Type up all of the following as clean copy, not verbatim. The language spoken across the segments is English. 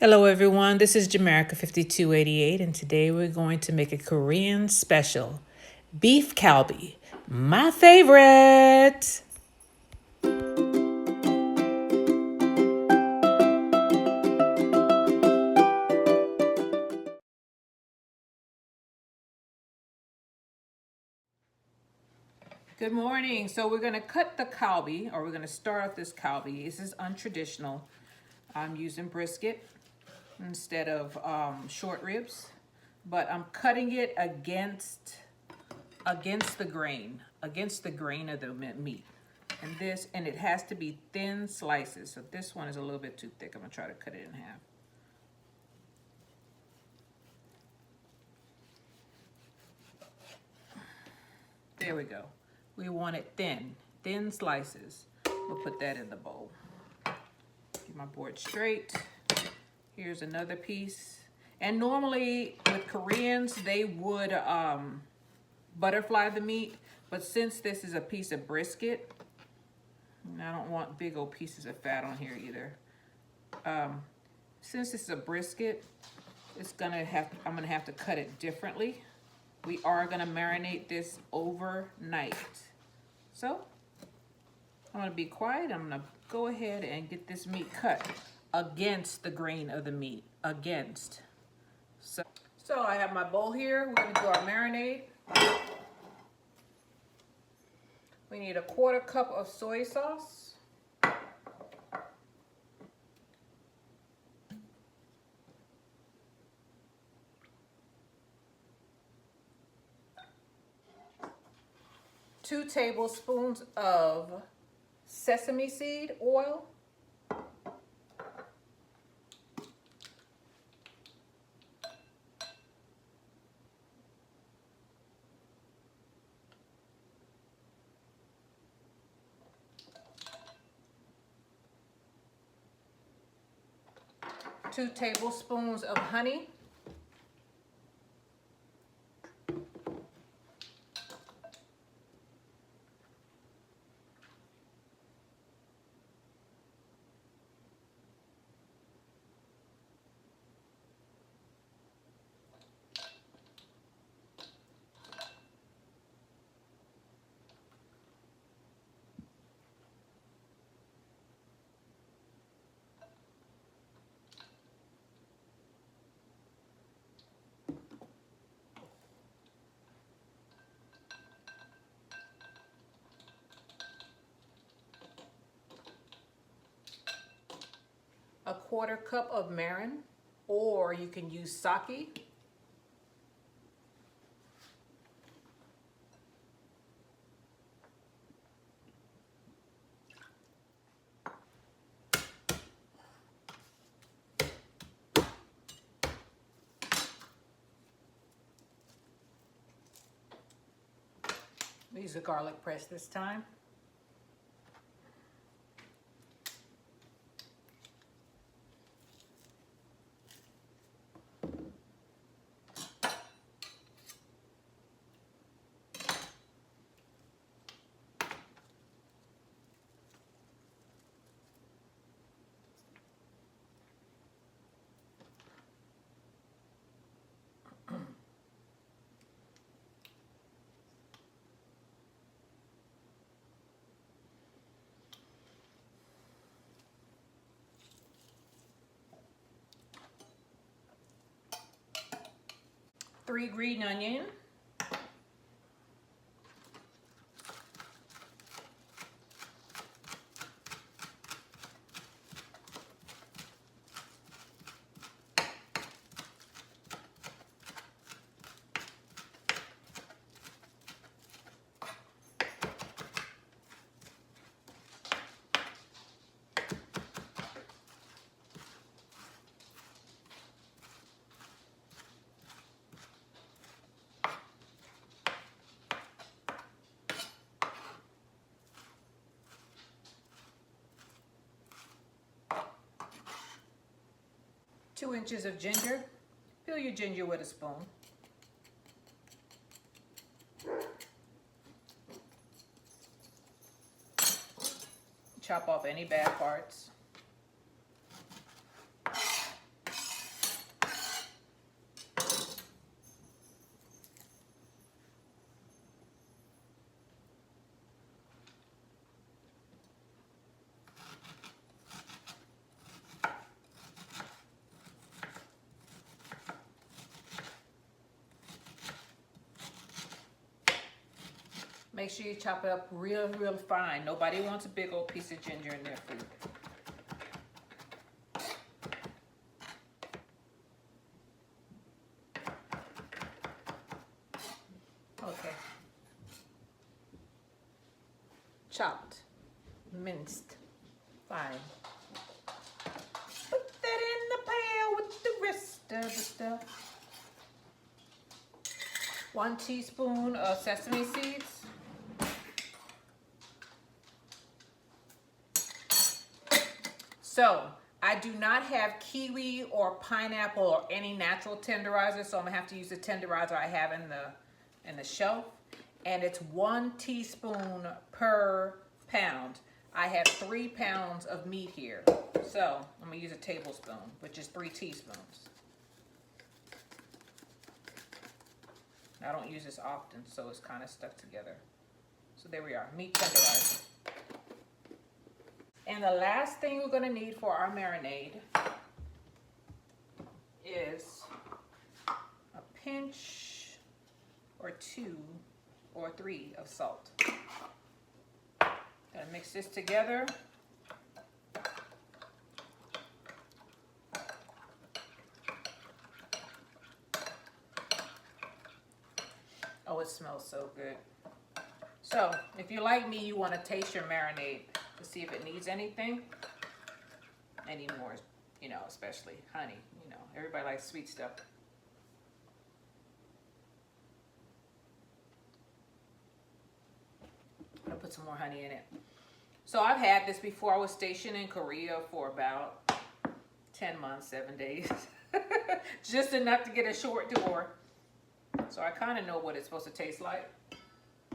Hello, everyone. This is Jamaica 5288, and today we're going to make a Korean special beef kalbi, my favorite. Good morning. So, we're going to cut the kalbi, or we're going to start off this kalbi. This is untraditional. I'm using brisket instead of short ribs, but I'm cutting it against the grain of the meat. And it has to be thin slices. So this one is a little bit too thick. I'm gonna try to cut it in half. There we go. We want it thin slices. We'll put that in the bowl. Get my board straight. Here's another piece. And normally with Koreans, they would butterfly the meat, but since this is a piece of brisket, and I don't want big old pieces of fat on here either. Since this is a brisket, I'm gonna have to cut it differently. We are gonna marinate this overnight. So I'm gonna be quiet. I'm gonna go ahead and get this meat cut against the grain of the meat. So I have my bowl here. We're gonna do our marinade. We need a 1/4 cup of soy sauce. 2 tablespoons of sesame seed oil. 2 tablespoons of honey. 1/4 cup of marin, or you can use sake. Use a garlic press this time. Three green onion. Two inches of ginger. Peel your ginger with a spoon. Chop off any bad parts. make sure you chop it up real, real fine. Nobody wants a big old piece of ginger in their food. Okay. Chopped, minced, fine. Put that in the pail with the rest of the stuff. 1 teaspoon of sesame seeds. So I do not have kiwi or pineapple or any natural tenderizer, so I'm gonna have to use the tenderizer I have in the shelf. And it's 1 teaspoon per pound. I have 3 pounds of meat here. So I'm gonna use a tablespoon, which is 3 teaspoons. I don't use this often, so it's kind of stuck together. So there we are, meat tenderizer. And the last thing we're gonna need for our marinade is a pinch or 2 or 3 of salt. Gonna mix this together. Oh, it smells so good. So, if you're like me, you want to taste your marinade to see if it needs anything. Any more, you know, especially honey. You know, everybody likes sweet stuff. I'm gonna put some more honey in it. So I've had this before. I was stationed in Korea for about 10 months, 7 days. Just enough to get a short tour. So I kind of know what it's supposed to taste like,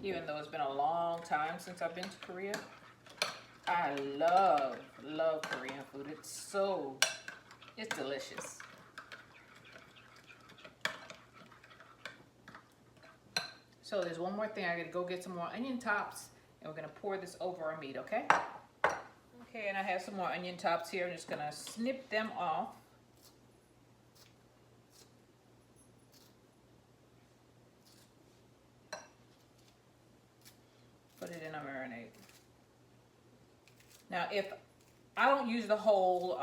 even though it's been a long time since I've been to Korea. I love Korean food. It's delicious. So there's one more thing. I gotta go get some more onion tops, and we're gonna pour this over our meat, okay? Okay, and I have some more onion tops here. I'm just gonna snip them off. Put it in a marinade. Now, if I don't use the whole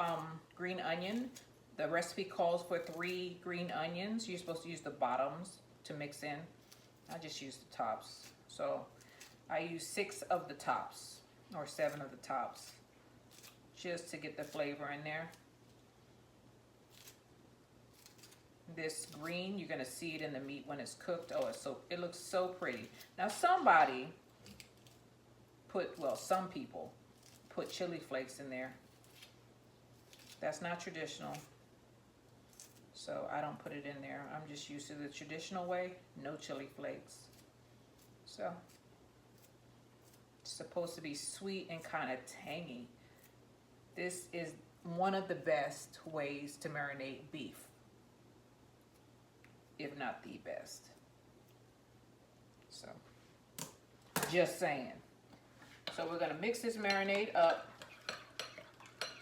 green onion, the recipe calls for 3 green onions. You're supposed to use the bottoms to mix in. I just use the tops. So I use 6 of the tops or 7 of the tops just to get the flavor in there. This green, you're gonna see it in the meat when it's cooked. Oh, it looks so pretty. Now some people put chili flakes in there. That's not traditional. So I don't put it in there. I'm just used to the traditional way, no chili flakes. So it's supposed to be sweet and kind of tangy. This is one of the best ways to marinate beef, if not the best. So just saying. So we're gonna mix this marinade up.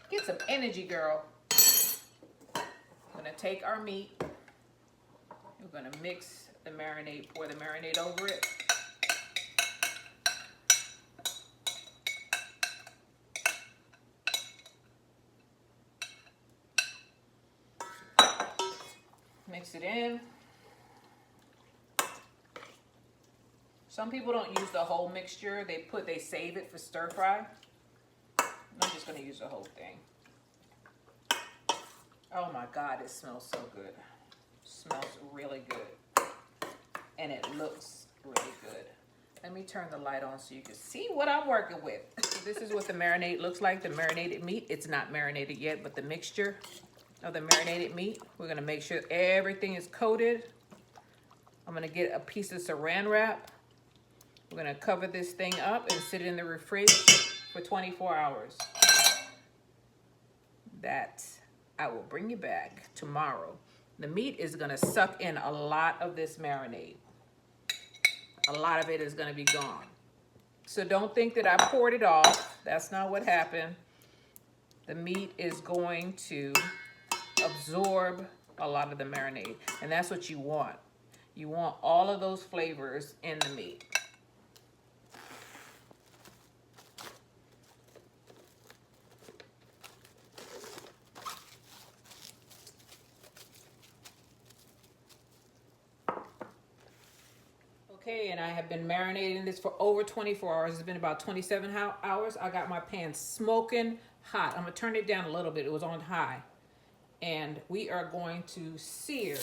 Get some energy, girl. We're gonna take our meat. We're gonna mix the marinade, pour the marinade over it. Mix it in. Some people don't use the whole mixture. They save it for stir fry. I'm just gonna use the whole thing. Oh my God, it smells so good. It smells really good. And it looks really good. Let me turn the light on so you can see what I'm working with. So this is what the marinade looks like, the marinated meat. It's not marinated yet, but the mixture of the marinated meat. We're gonna make sure everything is coated. I'm gonna get a piece of saran wrap. We're gonna cover this thing up and sit it in the fridge for 24 hours. That I will bring you back tomorrow. The meat is gonna suck in a lot of this marinade. A lot of it is gonna be gone. So don't think that I poured it off. That's not what happened. The meat is going to absorb a lot of the marinade, and that's what you want. You want all of those flavors in the meat. Okay, and I have been marinating this for over 24 hours. It's been about 27 hours. I got my pan smoking hot. I'm gonna turn it down a little bit. It was on high. And we are going to sear.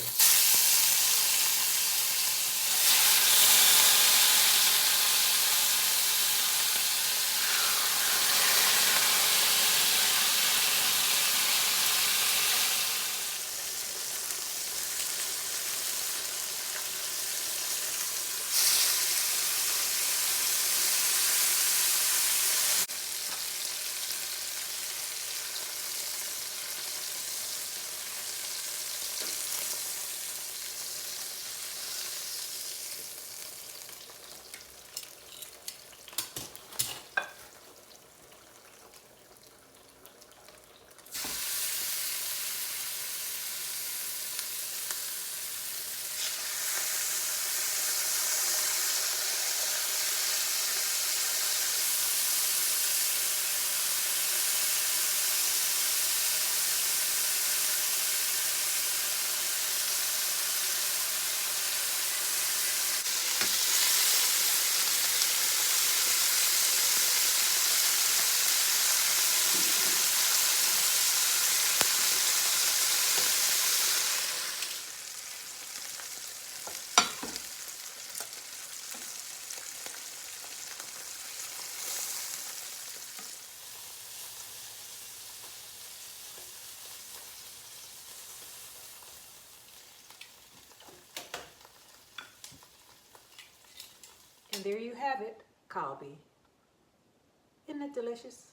And there you have it, kalbi. Isn't it delicious?